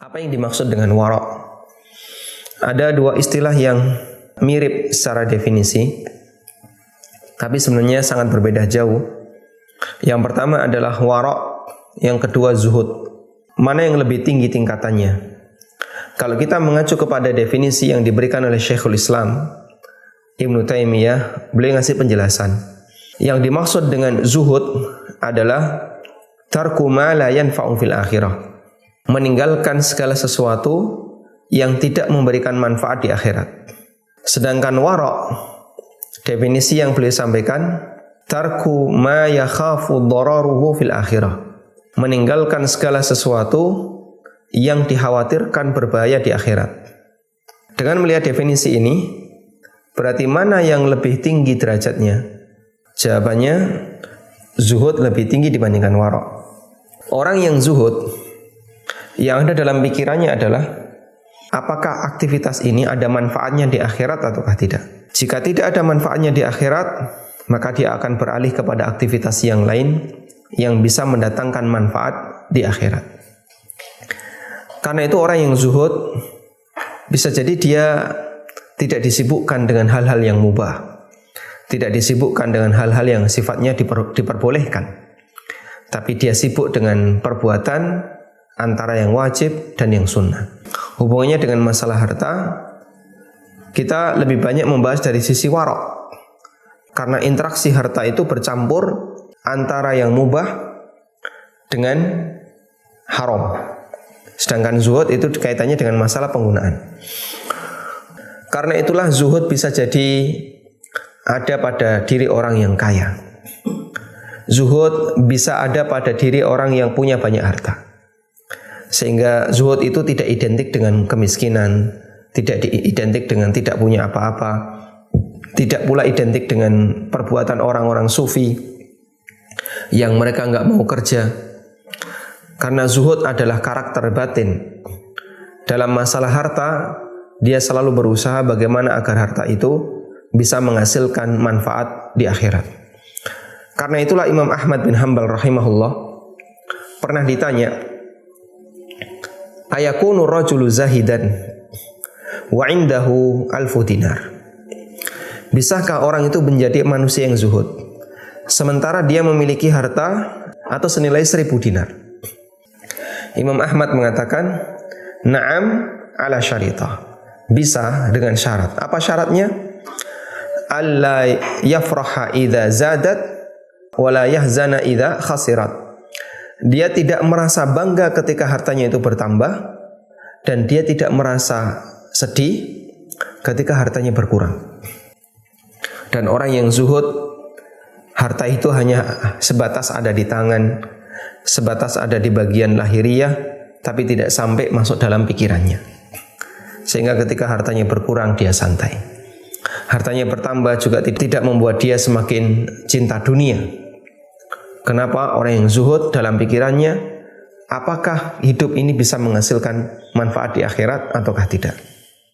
Apa yang dimaksud dengan wara'? Ada dua istilah yang mirip secara definisi, tapi sebenarnya sangat berbeda jauh. Yang pertama adalah wara', yang kedua zuhud. Mana yang lebih tinggi tingkatannya? Kalau kita mengacu kepada definisi yang diberikan oleh Syekhul Islam Ibnu Taimiyah, beliau ngasih penjelasan. Yang dimaksud dengan zuhud adalah tarku ma la yanfa'u fil akhirah. Meninggalkan segala sesuatu yang tidak memberikan manfaat di akhirat. Sedangkan wara', definisi yang beliau sampaikan, tarku ma yakhafu dararuhu fil akhirah. Meninggalkan segala sesuatu yang dikhawatirkan berbahaya di akhirat. Dengan melihat definisi ini, berarti mana yang lebih tinggi derajatnya? Jawabannya, zuhud lebih tinggi dibandingkan wara'. Orang yang zuhud, yang ada dalam pikirannya adalah apakah aktivitas ini ada manfaatnya di akhirat ataukah tidak. Jika tidak ada manfaatnya di akhirat, maka dia akan beralih kepada aktivitas yang lain yang bisa mendatangkan manfaat di akhirat. Karena itu orang yang zuhud bisa jadi dia tidak disibukkan dengan hal-hal yang mubah, tidak disibukkan dengan hal-hal yang sifatnya diperbolehkan, tapi dia sibuk dengan perbuatan antara yang wajib dan yang sunnah. Hubungannya dengan masalah harta, kita lebih banyak membahas dari sisi wara', karena interaksi harta itu bercampur antara yang mubah dengan haram. Sedangkan zuhud itu kaitannya dengan masalah penggunaan. Karena itulah zuhud bisa jadi ada pada diri orang yang kaya. Zuhud bisa ada pada diri orang yang punya banyak harta. Sehingga zuhud itu tidak identik dengan kemiskinan, tidak identik dengan tidak punya apa-apa, tidak pula identik dengan perbuatan orang-orang sufi yang mereka nggak mau kerja. Karena zuhud adalah karakter batin. Dalam masalah harta, dia selalu berusaha bagaimana agar harta itu bisa menghasilkan manfaat di akhirat. Karena itulah Imam Ahmad bin Hanbal rahimahullah pernah ditanya, ayakunu rajulu zahidan wa indahu alfu dinar. Bisakah orang itu menjadi manusia yang zuhud sementara dia memiliki harta atau senilai 1000 dinar? Imam Ahmad mengatakan, na'am ala syaritah. Bisa dengan syarat. Apa syaratnya? Alla yafraha idza zadat wa la yahzana idza khasirat. Dia tidak merasa bangga ketika hartanya itu bertambah, dan dia tidak merasa sedih ketika hartanya berkurang. Dan orang yang zuhud, harta itu hanya sebatas ada di tangan, sebatas ada di bagian lahiriah, tapi tidak sampai masuk dalam pikirannya. Sehingga ketika hartanya berkurang, dia santai. Hartanya bertambah juga tidak membuat dia semakin cinta dunia. Kenapa? Orang yang zuhud dalam pikirannya, apakah hidup ini bisa menghasilkan manfaat di akhirat ataukah tidak?